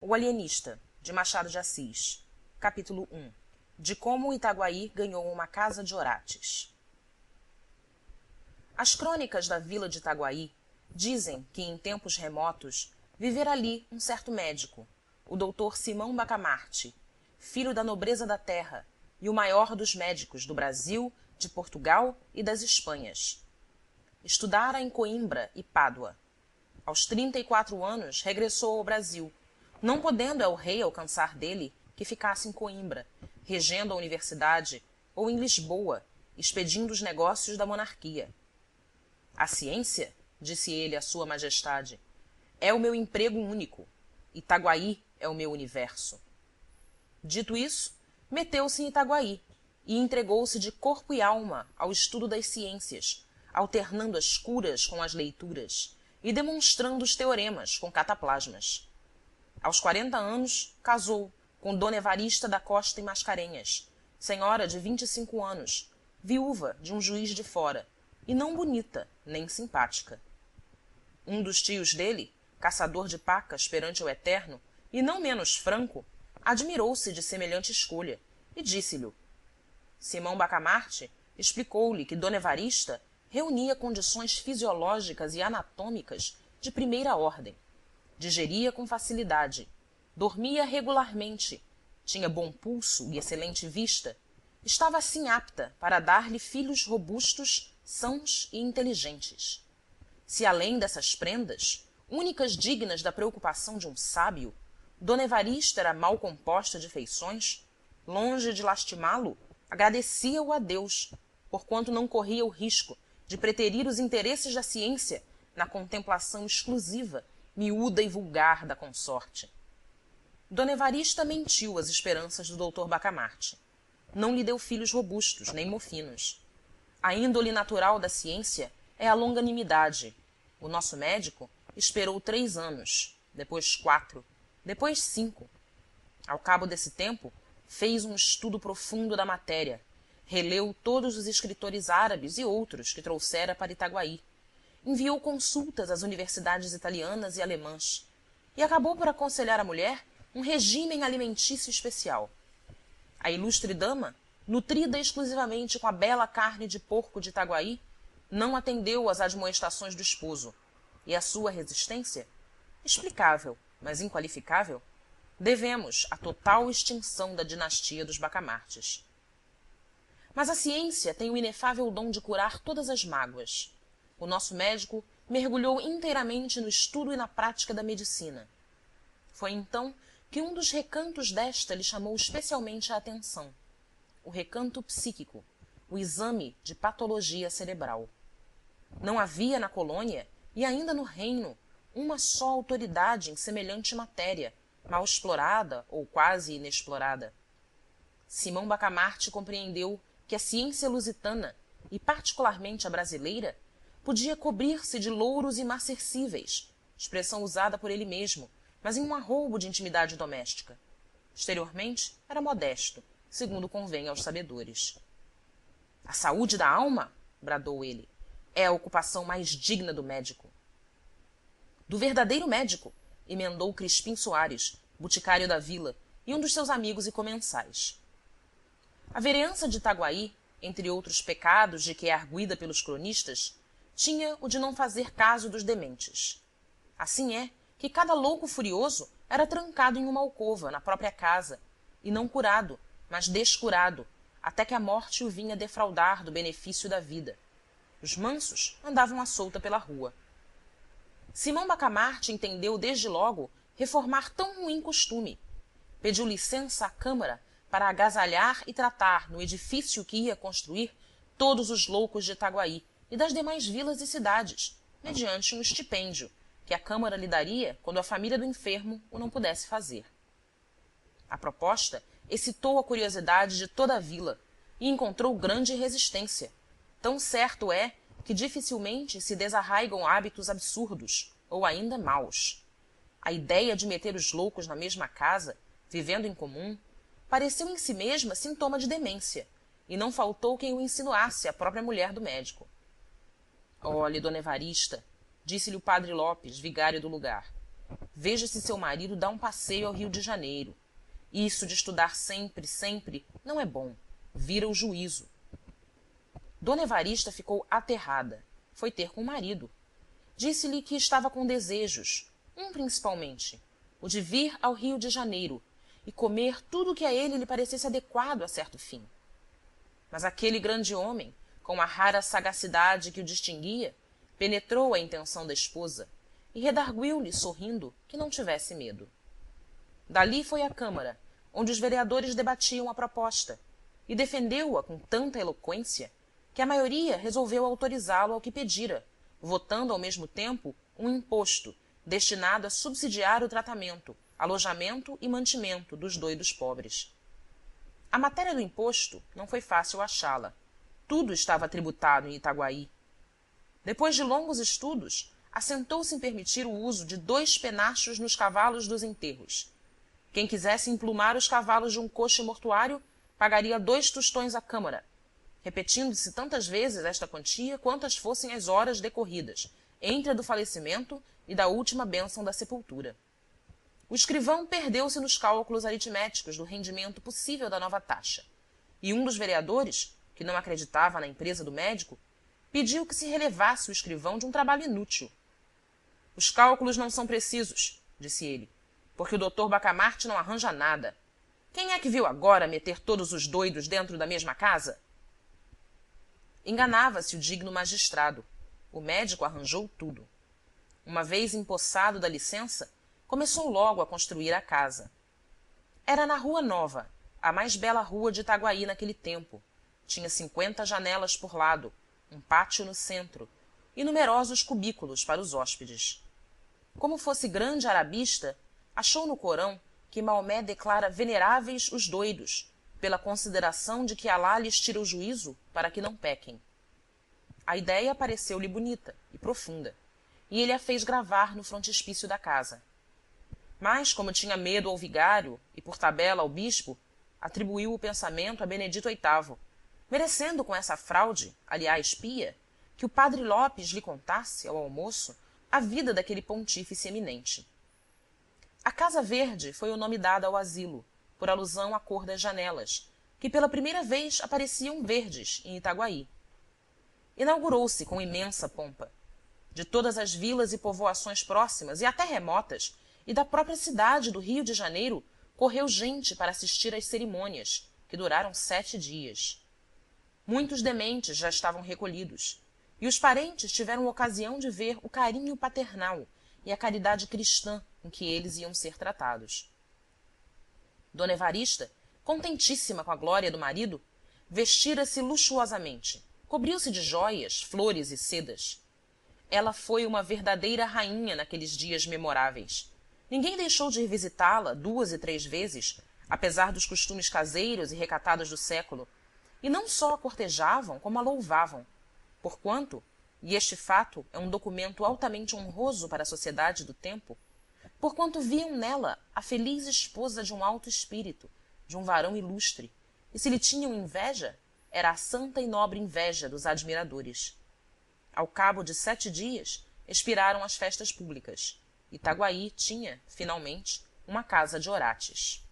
O Alienista, de Machado de Assis. Capítulo 1. De como Itaguaí ganhou uma casa de Orates. As crônicas da vila de Itaguaí dizem que, em tempos remotos, vivera ali um certo médico, o doutor Simão Bacamarte, filho da nobreza da terra e o maior dos médicos do Brasil, de Portugal e das Espanhas. Estudara em Coimbra e Pádua. Aos 34 anos regressou ao Brasil, não podendo el-rei alcançar dele que ficasse em Coimbra, regendo a universidade, ou em Lisboa, expedindo os negócios da monarquia. A ciência, disse ele à sua majestade, é o meu emprego único. Itaguaí é o meu universo. Dito isso, meteu-se em Itaguaí e entregou-se de corpo e alma ao estudo das ciências, alternando as curas com as leituras e demonstrando os teoremas com cataplasmas. Aos 40 anos, casou com Dona Evarista da Costa e Mascarenhas, senhora de 25 anos, viúva de um juiz de fora, e não bonita nem simpática. Um dos tios dele, caçador de pacas perante o Eterno, e não menos franco, admirou-se de semelhante escolha e disse-lhe. Simão Bacamarte explicou-lhe que Dona Evarista reunia condições fisiológicas e anatômicas de primeira ordem. Digeria com facilidade, dormia regularmente, tinha bom pulso e excelente vista, estava assim apta para dar-lhe filhos robustos, sãos e inteligentes. Se além dessas prendas, únicas dignas da preocupação de um sábio, Dona Evarista era mal composta de feições, longe de lastimá-lo, agradecia-o a Deus, porquanto não corria o risco de preterir os interesses da ciência na contemplação exclusiva, miúda e vulgar da consorte. Dona Evarista mentiu às esperanças do doutor Bacamarte. Não lhe deu filhos robustos, nem mofinos. A índole natural da ciência é a longanimidade. O nosso médico esperou 3 anos, depois 4, depois 5. Ao cabo desse tempo, fez um estudo profundo da matéria, releu todos os escritores árabes e outros que trouxera para Itaguaí, enviou consultas às universidades italianas e alemãs e acabou por aconselhar à mulher um regímen alimentício especial. A ilustre dama, nutrida exclusivamente com a bela carne de porco de Itaguaí, não atendeu às admoestações do esposo, e a sua resistência, explicável, mas inqualificável, devemos à total extinção da dinastia dos Bacamartes. Mas a ciência tem o inefável dom de curar todas as mágoas. O nosso médico mergulhou inteiramente no estudo e na prática da medicina. Foi então que um dos recantos desta lhe chamou especialmente a atenção: o recanto psíquico, o exame de patologia cerebral. Não havia na colônia, e ainda no reino, uma só autoridade em semelhante matéria, mal explorada ou quase inexplorada. Simão Bacamarte compreendeu que a ciência lusitana, e particularmente a brasileira, podia cobrir-se de louros imarcessíveis, expressão usada por ele mesmo, mas em um arroubo de intimidade doméstica. Exteriormente, era modesto, segundo convém aos sabedores. A saúde da alma, bradou ele, é a ocupação mais digna do médico. Do verdadeiro médico, emendou Crispim Soares, boticário da vila e um dos seus amigos e comensais. A vereança de Itaguaí, entre outros pecados de que é arguida pelos cronistas, tinha o de não fazer caso dos dementes. Assim é que cada louco furioso era trancado em uma alcova na própria casa, e não curado, mas descurado, até que a morte o vinha defraudar do benefício da vida. Os mansos andavam à solta pela rua. Simão Bacamarte entendeu desde logo reformar tão ruim costume. Pediu licença à Câmara para agasalhar e tratar no edifício que ia construir todos os loucos de Itaguaí e das demais vilas e cidades, mediante um estipêndio, que a Câmara lhe daria quando a família do enfermo o não pudesse fazer. A proposta excitou a curiosidade de toda a vila e encontrou grande resistência. Tão certo é que dificilmente se desarraigam hábitos absurdos, ou ainda maus. A ideia de meter os loucos na mesma casa, vivendo em comum, pareceu em si mesma sintoma de demência, e não faltou quem o insinuasse à própria mulher do médico. Olhe, Dona Evarista, disse-lhe o padre Lopes, vigário do lugar, veja se seu marido dá um passeio ao Rio de Janeiro. Isso de estudar sempre, sempre, não é bom. Vira o juízo. Dona Evarista ficou aterrada. Foi ter com o marido. Disse-lhe que estava com desejos, um principalmente, o de vir ao Rio de Janeiro e comer tudo o que a ele lhe parecesse adequado a certo fim. Mas aquele grande homem, com a rara sagacidade que o distinguia, penetrou a intenção da esposa e redargüiu-lhe, sorrindo, que não tivesse medo. Dali foi à Câmara, onde os vereadores debatiam a proposta, e defendeu-a com tanta eloquência que a maioria resolveu autorizá-lo ao que pedira, votando ao mesmo tempo um imposto destinado a subsidiar o tratamento, alojamento e mantimento dos doidos pobres. A matéria do imposto não foi fácil achá-la. Tudo estava tributado em Itaguaí. Depois de longos estudos, assentou-se em permitir o uso de 2 penachos nos cavalos dos enterros. Quem quisesse emplumar os cavalos de um coche mortuário pagaria 2 tostões à Câmara, repetindo-se tantas vezes esta quantia quantas fossem as horas decorridas entre a do falecimento e da última bênção da sepultura. O escrivão perdeu-se nos cálculos aritméticos do rendimento possível da nova taxa, e um dos vereadores, que não acreditava na empresa do médico, pediu que se relevasse o escrivão de um trabalho inútil. Os cálculos não são precisos, disse ele, porque o Dr. Bacamarte não arranja nada. Quem é que viu agora meter todos os doidos dentro da mesma casa? Enganava-se o digno magistrado. O médico arranjou tudo. Uma vez empossado da licença, começou logo a construir a casa. Era na Rua Nova, a mais bela rua de Itaguaí naquele tempo. Tinha 50 janelas por lado, um pátio no centro e numerosos cubículos para os hóspedes. Como fosse grande arabista, achou no Corão que Maomé declara veneráveis os doidos, pela consideração de que Alá lhes tira o juízo para que não pequem. A ideia pareceu-lhe bonita e profunda, e ele a fez gravar no frontispício da casa. Mas, como tinha medo ao vigário e, por tabela, ao bispo, atribuiu o pensamento a Benedito VIII, merecendo com essa fraude, aliás pia, que o padre Lopes lhe contasse, ao almoço, a vida daquele pontífice eminente. A Casa Verde foi o nome dado ao asilo, por alusão à cor das janelas, que pela primeira vez apareciam verdes em Itaguaí. Inaugurou-se com imensa pompa. De todas as vilas e povoações próximas e até remotas, e da própria cidade do Rio de Janeiro, correu gente para assistir às cerimônias, que duraram 7 dias. Muitos dementes já estavam recolhidos, e os parentes tiveram ocasião de ver o carinho paternal e a caridade cristã com que eles iam ser tratados. Dona Evarista, contentíssima com a glória do marido, vestira-se luxuosamente, cobriu-se de jóias, flores e sedas. Ela foi uma verdadeira rainha naqueles dias memoráveis. Ninguém deixou de ir visitá-la 2 e 3 vezes, apesar dos costumes caseiros e recatados do século, e não só a cortejavam, como a louvavam, porquanto, e este fato é um documento altamente honroso para a sociedade do tempo, porquanto viam nela a feliz esposa de um alto espírito, de um varão ilustre, e se lhe tinham inveja, era a santa e nobre inveja dos admiradores. Ao cabo de 7 dias, expiraram as festas públicas. Itaguaí tinha, finalmente, uma casa de orates.